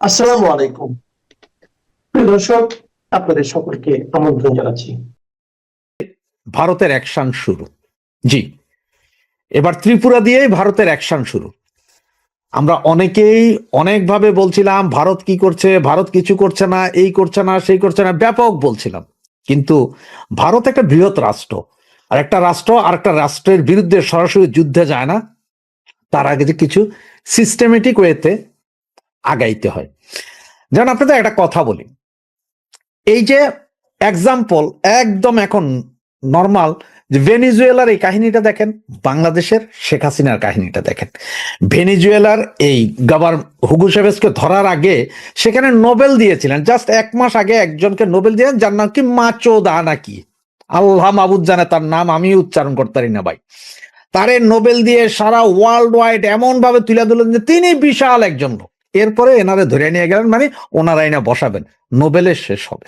আসসালামু আলাইকুম। প্রিয় দর্শক, আপনাদের সকলকে আমন্ত্রণ জানাচ্ছি। ভারতের অ্যাকশন শুরু। জি, এবার ত্রিপুরা দিয়েই ভারতের অ্যাকশন শুরু। আমরা অনেকেই অনেকভাবে বলছিলাম ভারত কি করছে, ভারত কিছু করছে না, এই করছে না, সেই করছে না, ব্যাপক বলছিলাম। কিন্তু ভারত একটা বৃহৎ রাষ্ট্র, আর একটা রাষ্ট্র আর একটা রাষ্ট্রের বিরুদ্ধে সরাসরি যুদ্ধে যায় না, তার আগে যে কিছু সিস্টেমেটিক ওয়েতে আগাইতে হয়। যেমন আপনাদের একটা কথা বলি, এই যে এক্সাম্পল একদম এখন নর্মাল, যে ভেনিজুয়েলার এই কাহিনীটা দেখেন, বাংলাদেশের শেখ হাসিনার কাহিনীটা দেখেন। ভেনিজুয়েলার এই হুগো চাভেজকে ধরার আগে সেখানে নোবেল দিয়েছিলেন, জাস্ট 1 মাস আগে একজনকে নোবেল দিলেন যার নাম কি মাচো দা নাকি, আল্লাহ মাবুদ জানে তার নাম, আমি উচ্চারণ করতে পারি না ভাই। তারে নোবেল দিয়ে সারা ওয়ার্ল্ড ওয়াইড এমন ভাবে তুলে দিলেন যে তিনি বিশাল একজন লোক। এরপরে এনারে ধরে নিয়ে গেলেন, মানে ওনারাই না বসাবেন, নোবেলের শেষ হবে।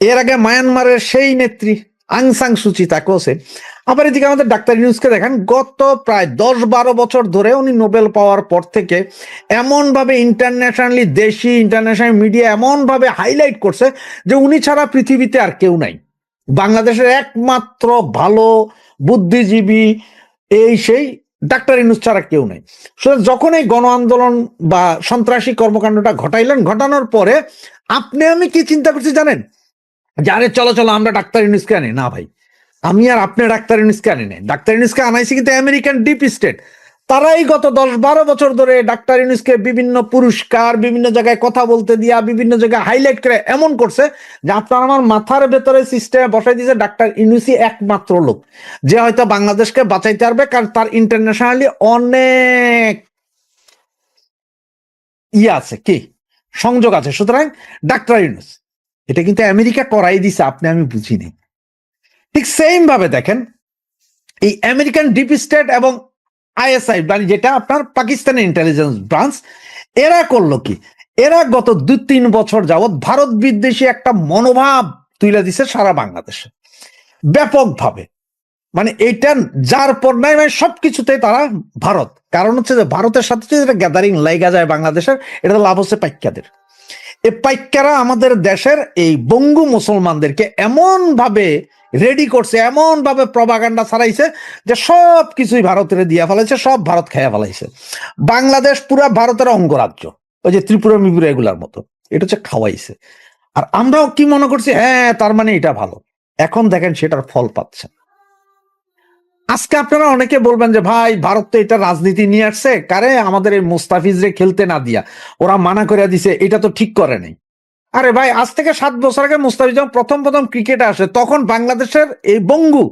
এর আগে মায়ানমারের সেই নেত্রী আং সাং সুচি, তাকেও সে। আবার এদিকে আমাদের ডাক্তার ইউনূসকে দেখেন, গত প্রায় 10-12 বছর ধরে উনি নোবেল পাওয়ার পর থেকে এমন ভাবে ইন্টারন্যাশনালি, দেশি ইন্টারন্যাশনাল মিডিয়া এমন ভাবে হাইলাইট করছে যে উনি ছাড়া পৃথিবীতে আর কেউ নাই, বাংলাদেশের একমাত্র ভালো বুদ্ধিজীবী এই সেই ডাক্তার ইউনূস ছাড়া কেউ নাই। সুতরাং যখন এই গণ আন্দোলন বা সন্ত্রাসী কর্মকাণ্ডটা ঘটাইলেন, ঘটানোর পরে আপনি আমি কি চিন্তা করছি জানেন, যে আরে চলো চলো আমরা ডাক্তার ইউনূসকে আনি না ভাই। আমি আর আপনি ডাক্তার ইউনূসকে আনি নাই, ডাক্তার ইউনূসকে আনাইছি কিন্তু আমেরিকান ডিপ স্টেট। তারাই গত 10-12 বছর ধরে ডাক্তার ইউনূসকে বিভিন্ন পুরস্কার, বিভিন্ন জায়গায় কথা বলতে দিয়া, বিভিন্ন জায়গায় হাইলাইট করে এমন করছে যে আপনার আমার মাথার ভেতরে সিস্টেমে বসাই দিয়েছে ডাক্তার ইউনূসই একমাত্র লোক যে হয়তো বাংলাদেশকে বাঁচাইতে পারবে, কারণ তার ইন্টারন্যাশনালি অনেক আছে, কি সংযোগ আছে। সুতরাং ডাক্তার ইউনূস, এটা কিন্তু আমেরিকা করাই দিছে, আপনি আমি বুঝিনি। ঠিক সেম ভাবে দেখেন, এই আমেরিকান ডিপ স্টেট এবং আইএসআই, মানে যেটা আপনার পাকিস্তানের ইন্টেলিজেন্স ব্রাঞ্চ, এরা করলো কি, এরা গত 2-3 বছর যাবৎ ভারত বিদ্বেষী একটা মনোভাব তুলে দিছে সারা বাংলাদেশে ব্যাপকভাবে। মানে এইটা যার পর নাই, মানে সবকিছুতে তারা ভারত, কারণ হচ্ছে যে ভারতের সাথে যেটা গ্যাদারিং লাইগা যায় বাংলাদেশের, এটা লাভ হচ্ছে পাইক্যাদের। এই পাইক্যারা আমাদের দেশের এই বঙ্গু মুসলমানদেরকে এমন ভাবে রেডি করছে, এমন ভাবে প্রপাগান্ডা ছড়াইছে যে সব কিছুই ভারতের দিয়া ফেলাইছে, সব ভারত খেয়া ফেলাইছে। বাংলাদেশ পুরা ভারতের অঙ্গরাজ্য, ওই যে ত্রিপুরা মিপুরা এগুলার মতো, এটা হচ্ছে খাওয়াইছে। আর আমরাও কি মনে করছি, হ্যাঁ তার মানে এটা ভালো। এখন দেখেন সেটার ফল পাচ্ছে। আজকে আপনারা অনেকে বলবেন যে ভাই ভারত তো এটা রাজনীতি নিয়ে আসছে, কারে আমাদের এই মুস্তাফিজরে খেলতে না দিয়া ওরা মানা করে দিছে, এটা তো ঠিক করে নাই। আরে ভাই, আজ থেকে 7 বছর আগে মুস্তাফিজ যখন প্রথম প্রথম ক্রিকেটে আসে, তখন বাংলাদেশের এই বঙ্গু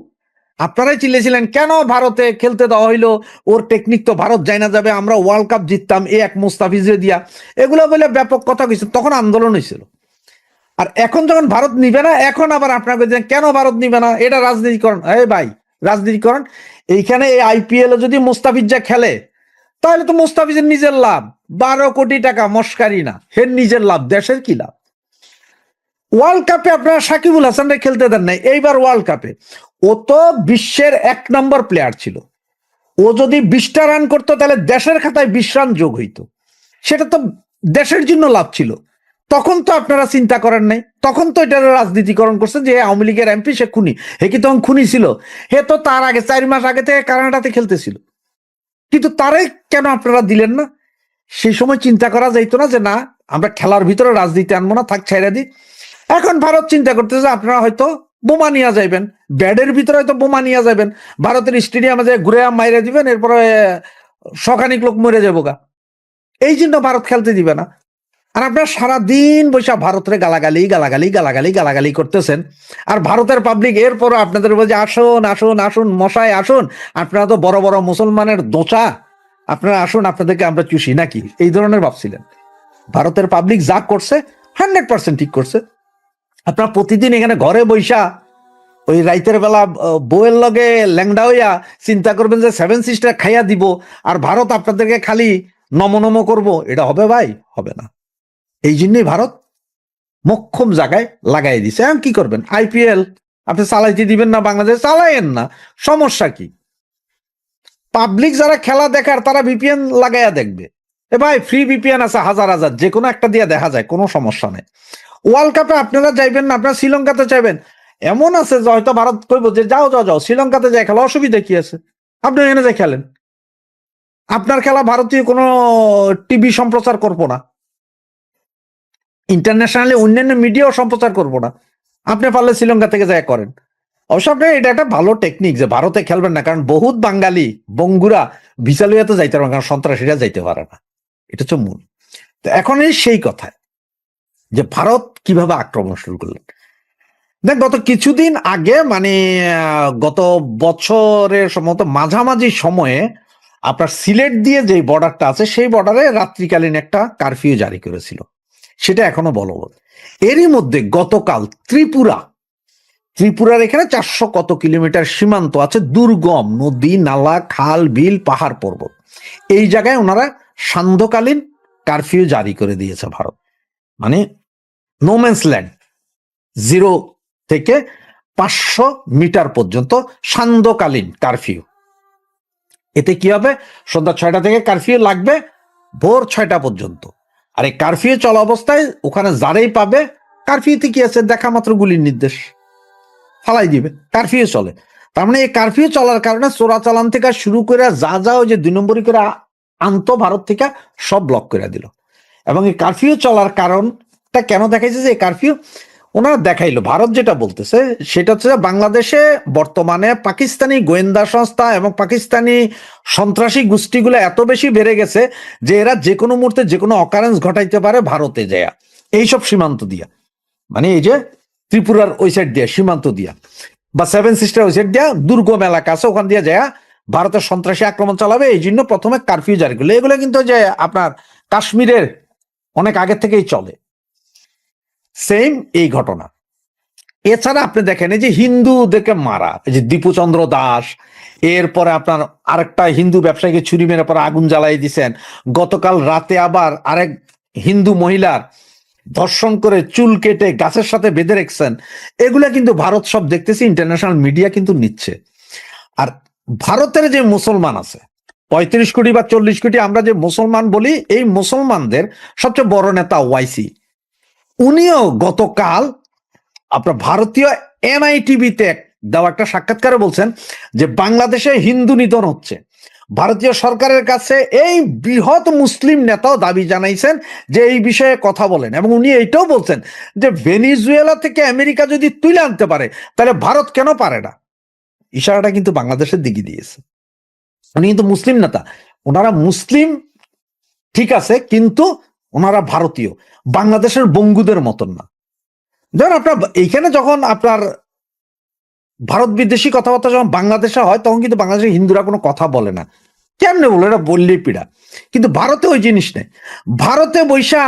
আপনারাই চিল্লেছিলেন কেন ভারতে খেলতে দেওয়া হইলো, ওর টেকনিক তো ভারত যাই না যাবে, আমরা ওয়ার্ল্ড কাপ জিততাম এই এক মুস্তাফিজে দিয়া, এগুলো বলে ব্যাপক কথা কইছে, তখন আন্দোলন হয়েছিল। আর এখন যখন ভারত নিবে না, এখন আবার আপনাকে কেন ভারত নিবে না, এটা রাজনীতিকরণ। এই ভাই, রাজনীতিকরণ এইখানে এই আইপিএল যদি মুস্তাফিজ যা খেলে, তাহলে তো মুস্তাফিজের নিজের লাভ, 12 কোটি টাকা মস্কারি না, হের নিজের লাভ, দেশের কি লাভ। ওয়ার্ল্ড কাপে আপনারা সাকিবুল হাসানরে খেলতে দেন নাই, এইবার ওয়ার্ল্ড কাপে ও তো বিশ্বের 1 নম্বর প্লেয়ার ছিল, ও যদি 20টা রান করতো তাহলে দেশের খাতায় 20 রান যোগ হইতো, সেটা তো দেশের জন্য লাভ ছিল। তখন তো আপনারা চিন্তা করেন নাই, তখন তো এটা রাজনীতিকরণ করছে যে আওয়ামী লীগের এমপি সে খুনি। হে কি তখন খুনি ছিল? হে তো তার আগে 4 মাস আগে থেকে কানাডাতে খেলতেছিল, কিন্তু তারে কেন আপনারা দিলেন না? সেই সময় চিন্তা করা যাইতো না যে না, আমরা খেলার ভিতরে রাজনীতি আনবো না, থাক ছেড়ে দিই। এখন ভারত চিন্তা করতেছে আপনারা হয়তো বোমা নিয়ে যাইবেন, ব্যাডের ভিতরে হয়তো বোমা নিয়ে যাবেন, ভারতের স্টেডিয়ামে যে ঘুরে মাইরে দিবেন, এরপরে শখানিক লোক মরে যাবো গা, এই জন্য ভারত খেলতে দিবে না। আর আপনারা সারাদিন বৈশা ভারতের গালাগালি গালাগালি গালাগালি গালাগালি করতেছেন, আর ভারতের পাবলিক এরপরও আপনাদের বলছে আসুন আসুন আসুন মশাই আসুন, আপনারা তো বড় বড় মুসলমানের দোচা, আপনারা আসুন আপনাদেরকে আমরা চুষি নাকি, এই ধরনের ভাবছিলেন। ভারতের পাবলিক যা করছে 100% ঠিক করছে। আপনারা প্রতিদিন এখানে ঘরে বৈশা ওই রাইতের বেলা বউয়ের লগে ল্যাংডা হইয়া চিন্তা করবেন যে 7 সিস্টার খাইয়া দিব, আর ভারত আপনাদেরকে খালি নম নম করবো, এটা হবে ভাই? হবে না। এই জন্যই ভারত মক্ষম জায়গায় লাগাই দিছে। এখন কি করবেন? আইপিএল আপনি চালাইতে দিবেন না, বাংলাদেশ চালাইয়েন না, সমস্যা কি? পাবলিক যারা খেলা দেখার তারা ভিপিএন লাগাইয়া দেখবে, এ ভাই ফ্রি ভিপিএন আছে হাজার হাজার, যে কোনো একটা দিয়ে দেখা যায়, কোনো সমস্যা নেই। ওয়ার্ল্ড কাপে আপনারা যাইবেন না, আপনারা শ্রীলঙ্কাতে চাইবেন, এমন আছে যে হয়তো ভারত কইব যে যাও যাও যাও শ্রীলঙ্কাতে যাই খেলা, অসুবিধা কি আছে, আপনি এখানে যাই খেলেন, আপনার খেলা ভারতীয় কোনো টিভি সম্প্রচার করবো না, ইন্টারন্যাশনালি অন্যান্য মিডিয়াও সম্প্রচার করবো না, আপনি পারলে শ্রীলঙ্কা থেকে যায় করেন। অবশ্য আপনার এটা একটা ভালো টেকনিক যে ভারতে খেলবেন না, কারণ বহুত বাঙালি বঙ্গুরা ভিসা লইয়া তো যাইতে পারে, কারণ সন্ত্রাসীরা যাইতে পারে না, এটা হচ্ছে মূল। তো এখন এই সেই কথা যে ভারত কিভাবে আক্রমণ শুরু করলেন। দেখ গত কিছুদিন আগে মানে গত বছরের সম্ভবত মাঝামাঝি সময়ে আপনার সিলেট দিয়ে যে বর্ডারটা আছে সেই বর্ডারে রাত্রিকালীন একটা কারফিউ জারি করেছিল, সেটা এখনো বলবৎ। এরই মধ্যে গতকাল ত্রিপুরার এখানে 400 কত কিলোমিটার সীমান্ত আছে, দুর্গম নদী নালা খাল বিল পাহাড় পর্বত, এই জায়গায় ওনারা সান্ধ্যকালীন কারফিউ জারি করে দিয়েছে ভারত, মানে নোম্যান্স ল্যান্ড, 0 থেকে 500 মিটার পর্যন্ত সান্ধ্যকালীন কারফিউ। এতে কি হবে, সন্ধ্যা 6টা থেকে কারফিউ লাগবে ভোর 6টা পর্যন্ত। আর এই কারফিউ চলা অবস্থায় ওখানে যারাই পাবে, কারফিউতে কি আছে, দেখা মাত্র গুলির নির্দেশ, ফালাই দিবে, কারফিউ চলে। তার মানে এই কারফিউ চলার কারণে চোরাচালান থেকে শুরু করে যা যা ওই যে 2 নম্বরই করে আনতো ভারত থেকে সব ব্লক করে দিল। এবং এই কারফিউ চলার কারণটা কেন দেখাইছে, যে কারফিউ ওনারা দেখাইলো, ভারত যেটা বলতেছে সেটা হচ্ছে বাংলাদেশে বর্তমানে পাকিস্তানি গোয়েন্দা সংস্থা এবং পাকিস্তানি সন্ত্রাসী গোষ্ঠীগুলো এত বেশি বেড়ে গেছে যে এরা যে কোনো মুহূর্তে যে কোনো অকারেন্স ঘটাইতে পারে ভারতে যায় এইসব সীমান্ত দিয়া, মানে এই যে ত্রিপুরার ওই সাইড দিয়া সীমান্ত দিয়া বা 7 সিস্টার ওই সাইড দিয়া দুর্গম এলাকা আছে, ওখান দিয়ে যায় ভারতের সন্ত্রাসী আক্রমণ চালাবে। এই জন্য প্রথমে কারফিউ জারি করলো। এগুলো কিন্তু যে আপনার কাশ্মীরের অনেক আগে থেকেই চলে, সেম এই ঘটনা। এছাড়া আপনি দেখেন এই যে হিন্দুদেরকে মারা, এই যে দীপুচন্দ্র দাস, এরপরে আপনার আরেকটা হিন্দু ব্যবসায়ীকে ছুরি মেরে পরে আগুন জ্বালাই দিচ্ছেন, গতকাল রাতে আবার আরেক হিন্দু মহিলার ধর্ষণ করে চুল কেটে গাছের সাথে বেঁধে রেখেছেন, এগুলা কিন্তু ভারত সব দেখতেছি, ইন্টারন্যাশনাল মিডিয়া কিন্তু নিচ্ছে। আর ভারতের যে মুসলমান আছে 35 কোটি বা 40 কোটি আমরা যে মুসলমান বলি, এই মুসলমানদের সবচেয়ে বড় নেতা ওয়াইসি, উনিও গতকাল আপনার ভারতীয় NITV-তে দেওয়া একটা সাক্ষাৎকারে বলছেন যে বাংলাদেশে হিন্দু নিধন হচ্ছে। ভারতীয় সরকারের কাছে এই বৃহৎ মুসলিম নেতাও দাবি জানাইছেন যে এই বিষয়ে কথা বলেন, এবং উনি এইটাও বলছেন যে ভেনিজুয়েলা থেকে আমেরিকা যদি তুলে আনতে পারে তাহলে ভারত কেন পারে না। ইশারাটা কিন্তু বাংলাদেশের দিকে দিয়েছে। উনি কিন্তু মুসলিম নেতা, ওনারা মুসলিম ঠিক আছে, কিন্তু ওনারা ভারতীয়, বাংলাদেশের বঙ্গুদের মতন না। ধরেন আপনার এইখানে যখন আপনার ভারত বিদ্বেষী কথাবার্তা যখন বাংলাদেশে হয়, তখন কিন্তু বাংলাদেশের হিন্দুরা কোনো কথা বলে না, কেমনে বলে, এটা বললেই পীড়া। কিন্তু ভারতে ওই জিনিস নেই, ভারতে বৈশা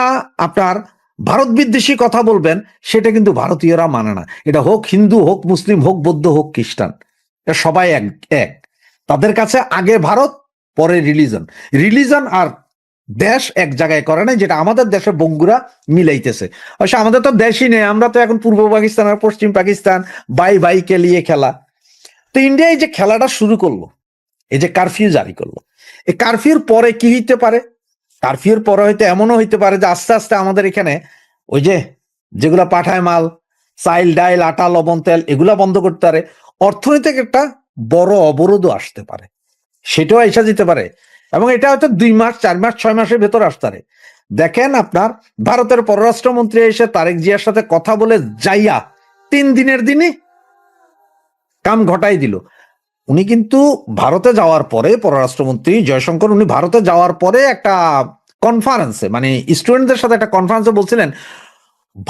আপনার ভারত বিদ্বেষী কথা বলবেন, সেটা কিন্তু ভারতীয়রা মানে না। এটা হোক হিন্দু, হোক মুসলিম, হোক বৌদ্ধ, হোক খ্রিস্টান, এটা সবাই এক এক। তাদের কাছে আগে ভারত, পরে রিলিজন আর দেশ এক জায়গায় করে নাই, যেটা আমাদের দেশে বঙ্গুরা মিলাইতেছে। অবশ্য আমাদের তো দেশই নেই, আমরা তো এখন পূর্ব পাকিস্তান আর পশ্চিম পাকিস্তান ভাইকে নিয়ে খেলা। তো ইন্ডিয়া এই যে খেলাটা শুরু করলো, এই যে কারফিউ জারি করলো, এই কারফিউর পরে কি হইতে পারে, কারফিউর পরে হয়তো এমনও হইতে পারে যে আস্তে আস্তে আমাদের এখানে ওই যে যেগুলা পাঠায় মাল, চাইল ডাইল আটা লবণ তেল, এগুলা বন্ধ করতে পারে, অর্থনৈতিক একটা বড় অবরোধও আসতে পারে, সেটাও এসে যেতে পারে। এবং এটা হয়তো 2 মাস 4 মাস 6 মাসের ভেতর আসতে পারে। দেখেন আপনার ভারতের পররাষ্ট্রমন্ত্রী এসে তারেক জিয়ার সাথে কথা বলে যাইয়া 3 দিনের দিনই কাম ঘটাই দিল। উনি কিন্তু ভারতে যাওয়ার পরে, পররাষ্ট্রমন্ত্রী জয়শঙ্কর, উনি ভারতে যাওয়ার পরে একটা কনফারেন্সে, মানে স্টুডেন্টদের সাথে একটা কনফারেন্সে বলছিলেন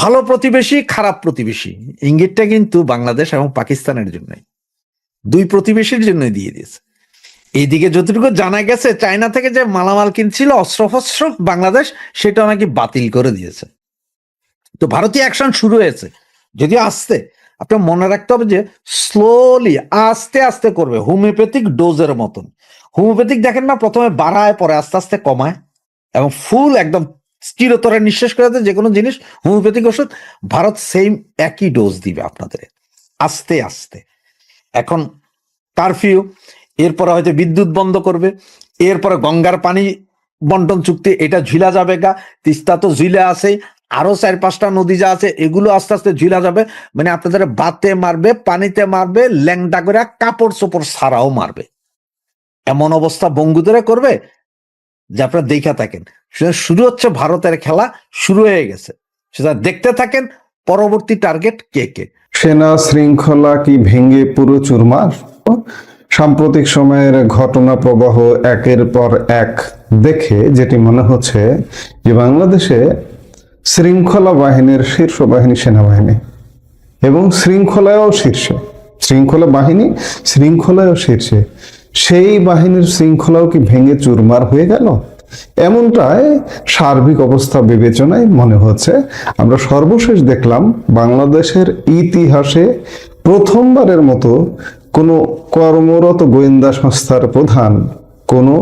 ভালো প্রতিবেশী খারাপ প্রতিবেশী, ইঙ্গিতটা কিন্তু বাংলাদেশ এবং পাকিস্তানের জন্যই, 2 প্রতিবেশীর জন্য দিয়ে দিয়েছে। এইদিকে যতটুকু জানা গেছে, চায়না থেকে যে মালামাল কিনছিল অস্ত্রশস্ত্র বাংলাদেশ, সেটা নাকি বাতিল করে দিয়েছে। তো ভারতীয় অ্যাকশন শুরু হয়েছে, যদিও আস্তে। আপনার মনে রাখতে হবে যে স্লোলি আস্তে আস্তে করবে, হোমিওপ্যাথিক ডোজের মতন। হোমিওপ্যাথিক দেখেন না, প্রথমে বাড়ায় পরে আস্তে আস্তে কমায়, এবং ফুল একদম চিরতরে নিঃশেষ করে দেয় যে কোনো জিনিস। হোমিওপ্যাথিক ওষুধ ভারত সেম একই ডোজ দিবে আপনাদের আস্তে আস্তে। এখন কারফিউ, এরপরে হয়তো বিদ্যুৎ বন্ধ করবে, এরপরে গঙ্গার পানি বন্টন চুক্তি এটা ঝিলা যাবে গা, তিস্তা তো ঝিলে আছে, আরো 4-5টা নদী যা আছে এগুলো আস্তে আস্তে ঝিলা যাবে, মানে আপনাদের বাতে মারবে, পানিতে মারবে, ল্যাংটা করে কাপড় চোপড় ছাড়াও মারবে, এমন অবস্থা বঙ্গুদেরা করবে যে আপনারা দেখা থাকেন। শুরু হচ্ছে ভারতের খেলা, শুরু হয়ে গেছে, সেটা দেখতে থাকেন। পরবর্তী টার্গেট কে কে? সেনা শৃঙ্খলা কি ভেঙে পুরো চুরমার? সাম্প্রতিক সময়ের ঘটনা প্রবাহ একের পর এক দেখে যেটি মনে হচ্ছে যে বাংলাদেশে শৃঙ্খলা বাহিনীর শীর্ষ বাহিনী সেনাবাহিনী, এবং শৃঙ্খলায়ও শীর্ষে, শৃঙ্খলা বাহিনী শৃঙ্খলায়ও শীর্ষে, সেই বাহিনীর শৃঙ্খলাও কি ভেঙে চুরমার হয়ে গেল? এমনটাই সার্বিক অবস্থা বিবেচনায় মনে হচ্ছে। আমরা সর্বশেষ দেখলাম বাংলাদেশের ইতিহাসে প্রথমবারের মতো কোনো কর্মরত গোয়েন্দা সংস্থার প্রধান কোনো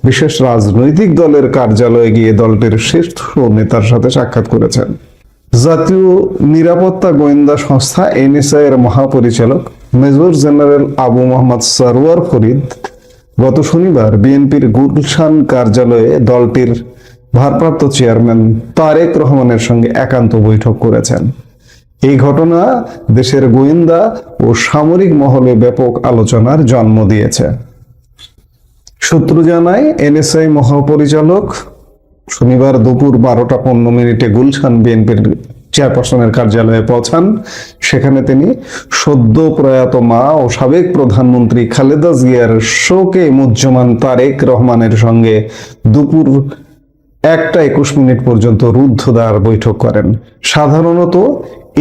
বিশেষ রাজনৈতিক দলের কার্যালয়ে গিয়ে দলটির শীর্ষ নেতার সাথে সাক্ষাৎ করেছেন। জাতীয় নিরাপত্তা গোয়েন্দা সংস্থা এনএসআই এর মহাপরিচালক মেজর জেনারেল আবু মোহাম্মদ সরওয়ার ফরিদ গত শনিবার বিএনপির গুলশান কার্যালয়ে দলটির ভারপ্রাপ্ত চেয়ারম্যান তারেক রহমানের সঙ্গে একান্ত বৈঠক করেছেন। এই ঘটনা দেশের গোয়েন্দা ও সামরিক মহলে ব্যাপক আলোচনার জন্ম দিয়েছে। সূত্র জানায় এনএসআই মহাপরিচালক শনিবার দুপুর 12টা 15 গুলশান বিএনপির চেয়ারপারসনের কার্যালয়ে পৌঁছান। সেখানে তিনি সদ্য প্রয়াত মা ও সাবেক প্রধানমন্ত্রী খালেদা জিয়ার শোকে মুহ্যমান তারেক রহমানের সঙ্গে দুপুর 1টা 21 পর্যন্ত রুদ্ধদ্বার বৈঠক করেন। সাধারণত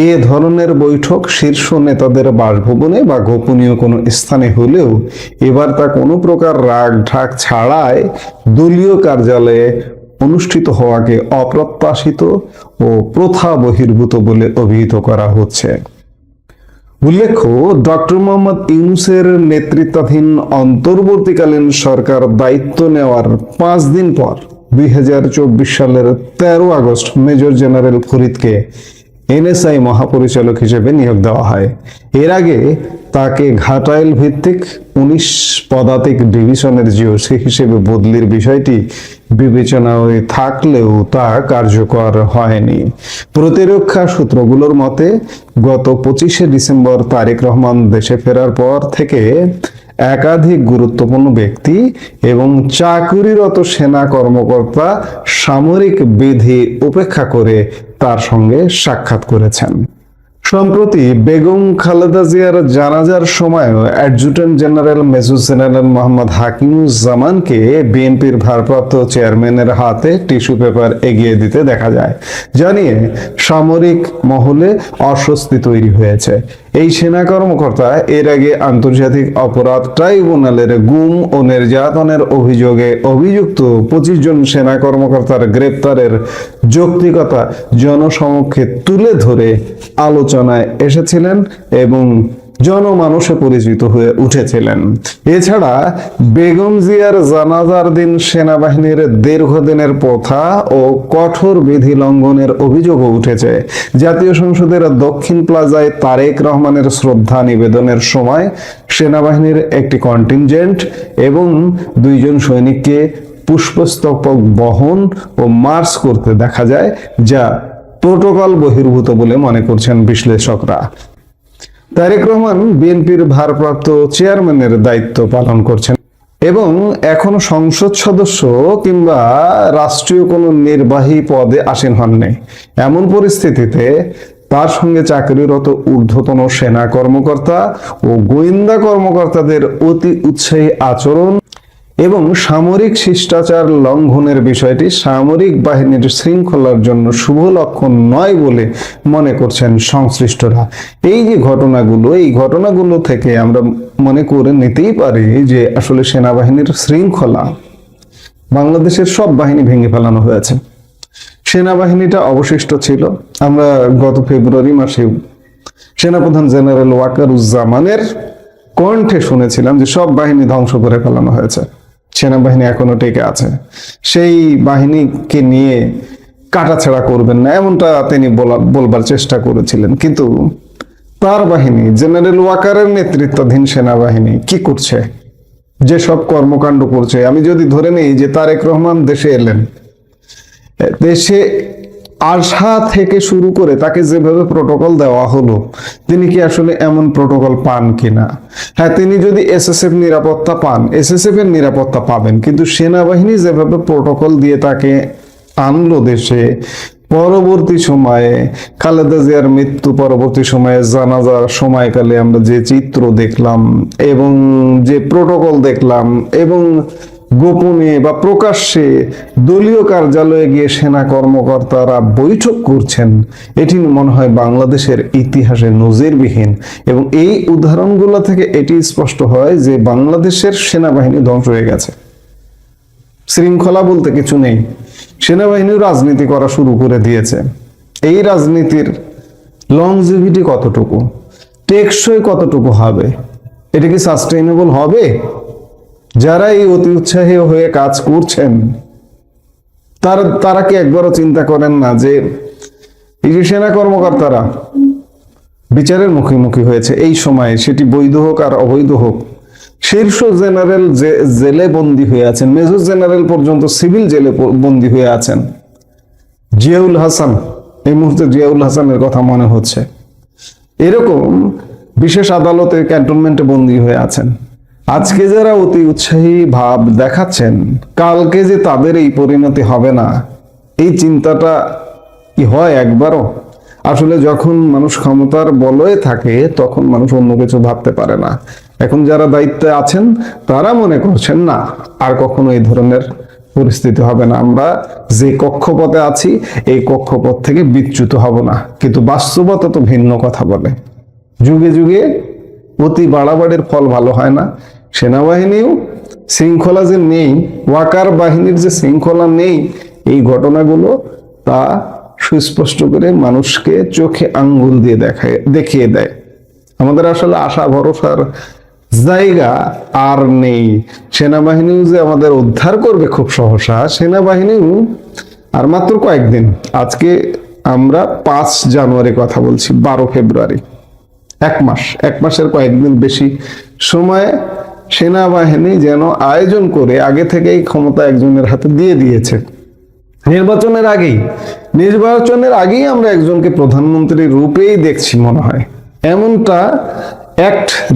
এ ধরনের বৈঠক শীর্ষ নেতাদের বাসভবনে বা গোপনীয় কোনো স্থানে হলেও এবার তা কোনো প্রকার রাগ ঢাক ছাড়াই দলীয় কার্যালয়ে অনুষ্ঠিত হওয়াকে অপ্রত্যাশিত ও প্রথা বহির্ভূত বলে অভিহিত করা হচ্ছে। উল্লেখ্য, ডক্টর মোহাম্মদ ইউনূসের নেতৃত্বাধীন অন্তর্বর্তীকালীন সরকার দায়িত্ব নেওয়ার 5 দিন পর 2024 সালের 13 আগস্ট মেজর জেনারেল ফরিদকে এনএসআই মহাপরিচালক হিসেবে নিয়োগ দেওয়া হয়। এর আগে তাকে ঘাটাইল ভিত্তিক 19 পদাতিক ডিভিশনের জিওসি হিসেবে বদলির বিষয়টি বিবেচনায় থাকলেও তা কার্যকর হয়নি। প্রতিরক্ষা সূত্রগুলোর মতে গত 25শে ডিসেম্বর তারেক রহমান দেশে ফেরার পর থেকে একাধিক গুরুত্বপূর্ণ ব্যক্তি এবং চাকুরিরত সেনা কর্মকর্তা সামরিক বিধি উপেক্ষা করে তার সঙ্গে সাক্ষাৎ করেছেন। সম্প্রতি বেগম খালেদা জিয়ার জানাজার সময়ও adjutant general major general Mohammad হাকিমুজ্জামানকে বিএনপির ভারপ্রাপ্ত চেয়ারম্যানের হাতে টিস্যু পেপার এগিয়ে দিতে দেখা যায়, জানিয়ে সামরিক মহলে অস্বস্তি তৈরি হয়েছে। এই সেনা কর্মকর্তা এর আগে আন্তর্জাতিক অপরাধ ট্রাইব্যুনালের গুম ও নির্যাতনের অভিযোগে অভিযুক্ত 25 জন সেনা কর্মকর্তার গ্রেপ্তারের যৌক্তিকতা জনসমক্ষে তুলে ধরে আলোচনায় এসেছিলেন এবং জনমানসে পরিচিত হয়ে উঠেছিলেন। এছাড়া বেগম জিয়ার জানাজার দিন সেনাবাহিনীর দীর্ঘদিনের প্রথা ও কঠোর বিধি লঙ্ঘনের অভিযোগও উঠেছে। জাতীয় সংসদের দক্ষিণ প্লাজায় তারেক রহমানের শ্রদ্ধা নিবেদনের সময় সেনাবাহিনীর একটি কন্টিনজেন্ট এবং 2 জন সৈনিককে পুষ্পস্তবক বহন ও মার্চ করতে দেখা যায়, যা প্রোটোকল বহির্ভূত বলে মনে করছেন বিশ্লেষকরা। তারেক রহমান বিএনপির ভারপ্রাপ্ত চেয়ারম্যানের দায়িত্ব পালন করছেন এবং এখনো সংসদ সদস্য কিংবা রাষ্ট্রীয় কোনো নির্বাহী পদে আসীন হননি। এমন পরিস্থিতিতে তার সঙ্গে চাকরিরত ঊর্ধ্বতন সেনা কর্মকর্তা ও গোয়েন্দা কর্মকর্তাদের অতি উৎসাহী আচরণ এবং সামরিক শিষ্টাচার লঙ্ঘনের বিষয়টি সামরিক বাহিনীর শৃঙ্খলার জন্য শুভ লক্ষণ নয় বলে মনে করছেন সংশ্লিষ্টরা। এই যে ঘটনাগুলো, এই ঘটনাগুলো থেকে আমরা মনে করে নিতেই পারি যে আসলে সেনাবাহিনীর শৃঙ্খলা বাংলাদেশের সব বাহিনী ভেঙে ফেলানো হয়েছে। সেনাবাহিনীটা অবশিষ্ট ছিল। আমরা গত ফেব্রুয়ারি মাসে সেনাপ্রধান জেনারেল ওয়াকারুজ্জামানের কণ্ঠে শুনেছিলাম যে সব বাহিনী ধ্বংস করে ফেলানো হয়েছে, সেনাবাহিনী এখনো টিকে আছে, সেই বাহিনীকে নিয়ে কাটাছেড়া করবেন না, এমনটা তিনি বলবার চেষ্টা করেছিলেন। কিন্তু তার বাহিনী, জেনারেল ওয়াকারের নেতৃত্বাধীন সেনাবাহিনী কি করছে? যেসব কর্মকাণ্ড করছে, আমি যদি ধরে নিই যে তারেক রহমান দেশে এলেন, দেশে আসা থেকে শুরু করে তাকে যেভাবে প্রোটোকল দেওয়া হলো, তিনি কি আসলে এমন প্রোটোকল পান কিনা? হ্যাঁ, তিনি যদি এসএসএফ নিরাপত্তা পান, এসএসএফ এর নিরাপত্তা পাবেন, কিন্তু সেনাবাহিনী যেভাবে প্রোটোকল দিয়ে তাকে আনলো দেশে, পরবর্তী সময়ে খালেদা জিয়ার মৃত্যু পরবর্তী সময়ে জানাজার সময়কালে আমরা যে চিত্র দেখলাম এবং যে প্রোটোকল দেখলাম এবং গোপনে বা প্রকাশ্যে দলীয় কার্যালয়ে গিয়ে সেনা কর্মকর্তারা বৈঠক করছেন, এটি মনে হয় বাংলাদেশের ইতিহাসে নজিরবিহীন। এবং এই উদাহরণগুলো থেকে এটি স্পষ্ট হয় যে বাংলাদেশের সেনাবাহিনী ধ্বংস হয়ে গেছে, শৃঙ্খলা বলতে কিছু নেই। সেনাবাহিনীও রাজনীতি করা শুরু করে দিয়েছে। এই রাজনীতির লংজিভিটি কতটুকু, টেকসই কতটুকু হবে, এটা কি সাস্টেইনেবল হবে? যারা এই অতি উৎসাহী হয়ে কাজ করছেন তারা কি একবারও চিন্তা করেন না যে এই যে সেনা কর্মকর্তারা বিচারের মুখোমুখি হয়েছে এই সময়ে, সেটি বৈধ হোক আর অবৈধ হোক, শীর্ষ জেনারেল জেলে বন্দী হয়ে আছেন, মেজর জেনারেল পর্যন্ত সিভিল জেলে বন্দী হয়ে আছেন। জিয়াউল হাসান, এই মুহূর্তে জিয়াউল হাসানের কথা মনে হচ্ছে, এরকম বিশেষ আদালতে ক্যান্টনমেন্টে বন্দী হয়ে আছেন। আজকে যারা অতি উৎসাহী ভাব দেখাচ্ছেন, কালকে যে তাদের এই পরিণতি হবে না, এই চিন্তাটা কি হয় একবারও? আসলে যখন মানুষ ক্ষমতার বলয়ে থাকে তখন মানুষ অন্য কিছু ভাবতে পারে না। এখন যারা দায়িত্বে আছেন তারা মনে করছেন না, আর কখনো এই ধরনের পরিস্থিতি হবে না, আমরা যে কক্ষপথে আছি এই কক্ষপথ থেকে বিচ্যুত হব না। কিন্তু বাস্তবতা তো ভিন্ন কথা বলে। যুগে যুগে অতি বাড়াবাড়ির ফল ভালো হয় না। সেনাবাহিনীও শৃঙ্খলা যে নেই, ওয়াকার বাহিনীর যে শৃঙ্খলা নেই, এই ঘটনাগুলো তা সুস্পষ্ট করে মানুষকে চোখে আঙ্গুল দিয়ে দেখিয়ে দেয়। আমাদের আসলে আশা ভরসার জায়গা আর নেই। সেনাবাহিনীও যে আমাদের উদ্ধার করবে খুব সহসা, সেনাবাহিনীও আর মাত্র কয়েকদিন, আজকে আমরা 5 জানুয়ারি কথা বলছি, 12 ফেব্রুয়ারি, এক মাসের কয়েকদিন বেশি সময় সেনাবাহিনী যেন আয়োজন করে আগে থেকেই ক্ষমতা একজনের হাতে দিয়ে দিয়েছে। নির্বাচনের আগেই আমরা একজনকে প্রধানমন্ত্রীর রূপেই দেখছি মনে হয়, এমনটা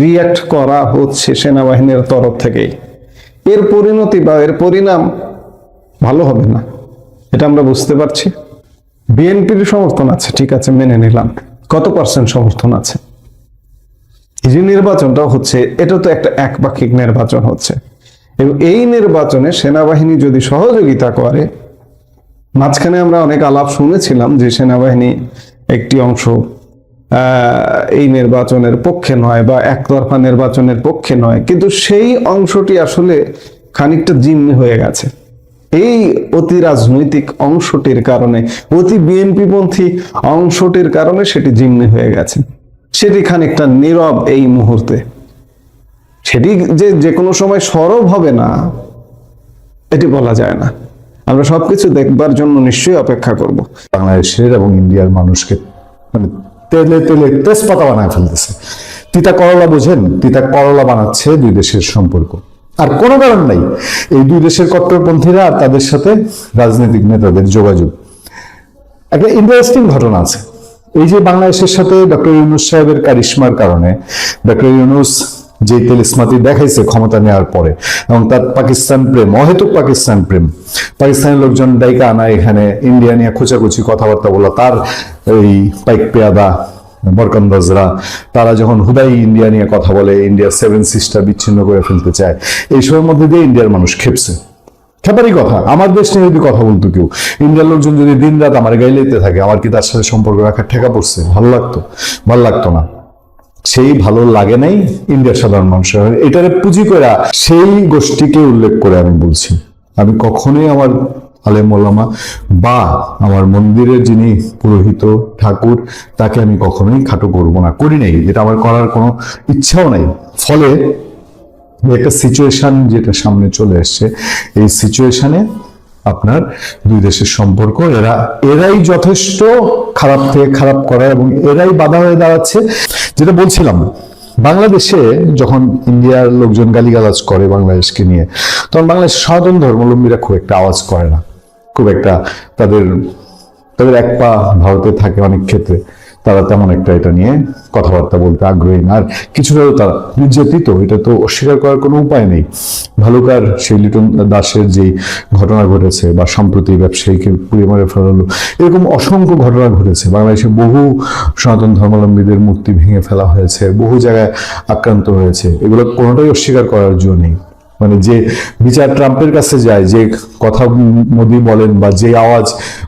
রিয়াক্ট করা হচ্ছে সেনাবাহিনীর তরফ থেকেই। এর পরিণতি বা এর পরিণাম ভালো হবে না, এটা আমরা বুঝতে পারছি। বিএনপির সমর্থন আছে, ঠিক আছে, মেনে নিলাম। কত পার্সেন্ট সমর্থন আছে? এই যে নির্বাচনটা হচ্ছে, এটা তো একটা একপাক্ষিক নির্বাচন হচ্ছে, এবং এই নির্বাচনে সেনাবাহিনী যদি সহযোগিতা করে, মাঝখানে আমরা অনেক আলাপ শুনেছিলাম যে সেনাবাহিনী একটি অংশ এই নির্বাচনের পক্ষে নয় বা একতরফা নির্বাচনের পক্ষে নয়, কিন্তু সেই অংশটি আসলে খানিকটা জিম্মি হয়ে গেছে। এই অতি রাজনৈতিক অংশটির কারণে, অতি বিএনপি পন্থী অংশটির কারণে সেটি জিম্মি হয়ে গেছে। সেটি খানিকটা নীরব এই মুহূর্তে। সেটি যে কোনো সময় সরব হবে না এটি বলা যায় না। আমরা সবকিছু দেখবার জন্য নিশ্চয়ই অপেক্ষা করব। বাংলাদেশের এবং ইন্ডিয়ার মানুষকে মানে তেলে তেলে তেজপাতা বানায় ফেলতেছে। তিতা করলা বোঝেন? তিতা করলা বানাচ্ছে দুই দেশের সম্পর্ক, আর কোনো কারণ নাই। এই দুই দেশের কট্টরপন্থীরা আর তাদের সাথে রাজনৈতিক নেতাদের যোগাযোগ। একটা ইন্টারেস্টিং ঘটনা আছে। এই যে বাংলাদেশের সাথে ডক্টর ইউনূস সাহেবের কারিশমার কারণে ডক্টর ইউনূস যে তেলিসমাতি দেখাইছে ক্ষমতা নেওয়ার পরে, এবং তার পাকিস্তান প্রেম, অহেতুক পাকিস্তান প্রেম, পাকিস্তানের লোকজন ডাইকা আনা এখানে ইন্ডিয়া নিয়ে খোঁচাখুচি কথাবার্তা বলা, তার এই পাইক পেয়াদা বরকন্দাজরা তারা যখন হুদাই ইন্ডিয়া নিয়ে কথা বলে, ইন্ডিয়া 7 সিস্টার বিচ্ছিন্ন করে ফেলতে চায়, এই সবের মধ্যে দিয়ে ইন্ডিয়ার মানুষ খেপছে। খেপারই কথা, আমার দেশ নিয়ে যদি কথা বলতো কেউ, ইন্ডিয়ার লোকজন যদি দিন রাত আমার গাইলেতে থাকে, আমার কি তার সাথে সম্পর্ক রাখার ঠেকা পড়ছে? ভালো লাগতো না। সেই ভালো লাগে নাই ইন্ডিয়ার সাধারণ মানুষের। এটারে পুঁজি করে সেই গোষ্ঠীকে উল্লেখ করে আমি বলছি, আমি কখনোই আমার আলেম ওলামা বা আমার মন্দিরের যিনি পুরোহিত ঠাকুর তাকে আমি কখনোই খাটো করব না, করি নাই, এটা আমার করার কোনো ইচ্ছাও নাই। ফলে একটা সিচুয়েশন যেটা সামনে চলে এসছে, এই সিচুয়েশনে আপনার দুই দেশের সম্পর্ক এরাই যথেষ্ট খারাপ থেকে খারাপ করা, এবং এরাই বাধা হয়ে দাঁড়াচ্ছে। যেটা বলছিলাম বাংলাদেশে যখন ইন্ডিয়ার লোকজন গালিগালাজ করে বাংলাদেশকে নিয়ে, তখন বাংলাদেশের সনাতন ধর্মাবলম্বীরা খুব একটা আওয়াজ করে না, খুব একটা তাদের তাদের এক পা ভারতে থাকে অনেক ক্ষেত্রে, তারা তেমন একটা এটা নিয়ে কথাবার্তা বলতে আগ্রহী না। আর কিছুটাও তারা নির্যাতিত, এটা তো অস্বীকার করার কোনো উপায় নেই। ভালুকার সেই লিটন দাসের যে ঘটনা ঘটেছে, বা সম্প্রতি ব্যবসায়ীকে পুড়িয়ে মারে ফেলালো, এরকম অসংখ্য ঘটনা ঘটেছে। বাংলাদেশে বহু সনাতন ধর্মাবলম্বীদের মূর্তি ভেঙে ফেলা হয়েছে, বহু জায়গায় আক্রান্ত হয়েছে, এগুলো কোনোটাই অস্বীকার করার জন্য নেই। মানে যে বিচার ট্রাম্পের কাছে যায়, যে কথা মোদি বলেন বা যে আওয়াজ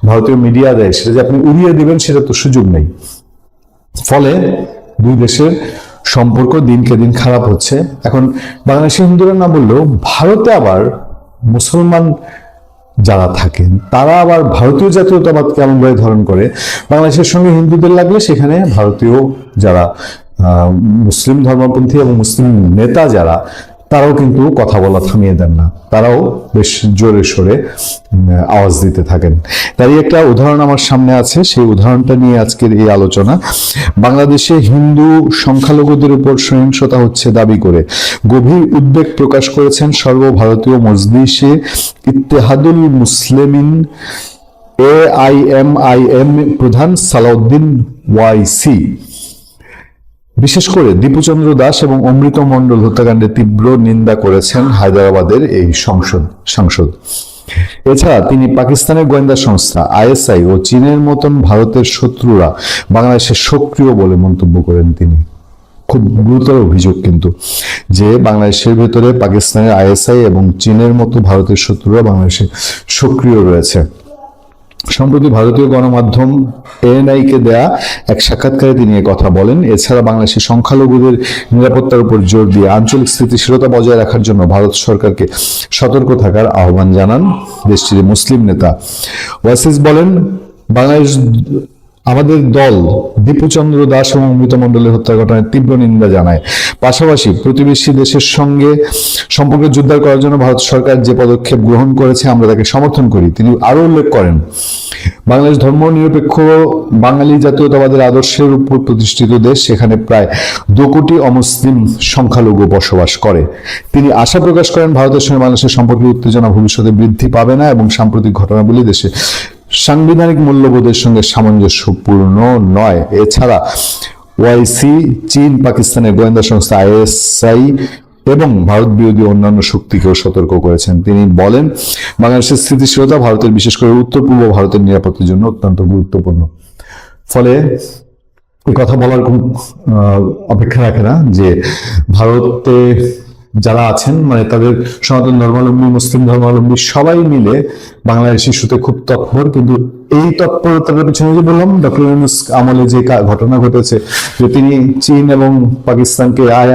ভারতীয় মিডিয়া দেয়, সেটা যে আপনি উড়িয়ে দিবেন সেটা তো সুযোগ নেই। ফলে দুই দেশের সম্পর্ক দিনকে দিন খারাপ হচ্ছে। এখন বাংলাদেশের হিন্দুরা না বললেও ভারতে আবার মুসলমান যারা থাকেন তারা আবার ভারতীয় জাতীয়তাবাদ কেমনভাবে ধারণ করে, বাংলাদেশের সঙ্গে হিন্দুদের লাগলে সেখানে ভারতীয় যারা মুসলিম ধর্মপন্থী এবং মুসলিম নেতা যারা, তারাও কিন্তু কথা বলা থামিয়ে দেন না, তারাও বেশ জোরে সোরে আওয়াজ দিতে থাকেন। তারই একটা উদাহরণ আমার সামনে আছে, সেই উদাহরণটা নিয়ে আজকের এই আলোচনা। বাংলাদেশে হিন্দু সংখ্যালঘুদের উপর সহিংসতা হচ্ছে দাবি করে গভীর উদ্বেগ প্রকাশ করেছেন সর্বভারতীয় মজলিসে ইত্তেহাদুল মুসলিমিন AIMIM প্রধান সালাউদ্দিন ওয়াইসি। বিশেষ করে দীপুচন্দ্র দাস এবং অমৃত মণ্ডল হত্যাকাণ্ডের তীব্র নিন্দা করেছেন হায়দ্রাবাদের এই সাংসদ। এছাড়া তিনি পাকিস্তানের গোয়েন্দা সংস্থা ISI ও চীনের মতন ভারতের শত্রুরা বাংলাদেশে সক্রিয় বলে মন্তব্য করেন তিনি। খুব গুরুতর অভিযোগ কিন্তু, যে বাংলাদেশের ভেতরে পাকিস্তানের ISI এবং চীনের মতো ভারতের শত্রুরা বাংলাদেশে সক্রিয় রয়েছে। সম্প্রতি ভারতীয় গণমাধ্যম ANI কে দেয়া এক সাক্ষাৎকারে তিনি কথা বলেন। এছাড়া বাংলাদেশের সংখ্যালঘুদের নিরাপত্তার উপর জোর দিয়ে আঞ্চলিক স্থিতিশীলতা বজায় রাখার জন্য ভারত সরকারকে সতর্ক থাকার আহ্বান জানান দেশটির মুসলিম নেতা। ওয়াসিস বলেন, বাংলাদেশ আমাদের দল দীপুচন্দ্র দাস এবং অমৃত মণ্ডলের হত্যা ঘটনায় তীব্র নিন্দা জানায়। পাশাপাশি প্রতিবেশী দেশের সঙ্গে সম্পর্ক জোরদার করার জন্য ভারত সরকার যে পদক্ষেপ গ্রহণ করেছে আমরা তাকে সমর্থন করি। তিনি আরো উল্লেখ করেন, বাংলাদেশ ধর্ম নিরপেক্ষ বাঙালি জাতীয়তাবাদের আদর্শের উপর প্রতিষ্ঠিত দেশ, সেখানে প্রায় 2 কোটি অমুসলিম সংখ্যালঘু বসবাস করে। তিনি আশা প্রকাশ করেন ভারতের সঙ্গে বাংলাদেশের সম্পর্কের উত্তেজনা ভবিষ্যতে বৃদ্ধি পাবে না এবং সাম্প্রতিক ঘটনাবলী দেশে সাংবিধানিক মূল্যবোধের সঙ্গে সামঞ্জস্যপূর্ণ নয়। এছাড়া ওয়াইসি চীন, পাকিস্তানের গোয়েন্দা সংস্থা ISI এবং ভারত বিরোধী অন্যান্য শক্তিকেও সতর্ক করেছেন। তিনি বলেন, বাংলাদেশের স্থিতিশীলতা ভারতের, বিশেষ করে উত্তর পূর্ব ভারতের নিরাপত্তার জন্য অত্যন্ত গুরুত্বপূর্ণ। ফলে এই কথা বলার কোন অপেক্ষা রাখে না যে ভারতে যারা আছেন, মানে তাদের সনাতন ধর্মাবলম্বী, মুসলিম ধর্মাবলম্বী সবাই মিলে বাংলাদেশ ইস্যুতে খুব তৎপর। কিন্তু এই তৎপরতার পিছনে যে বললাম, ডক্টর ইউনূস আমলে যে ঘটনা ঘটেছে, যে তিনি চীন এবং পাকিস্তানকে আয়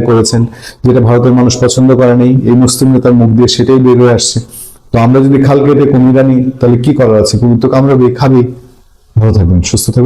করেছেন, যেটা ভারতের মানুষ পছন্দ করে নেই, এই মুসলিম নেতার মুখ দিয়ে সেটাই বের হয়ে আসছে। তো আমরা যদি খাল কেটে কুমিরা নিই, তাহলে কি করার আছে? কুমির তো কামড়াবে, খাবি। ভালো থাকবেন, সুস্থ থাকবেন।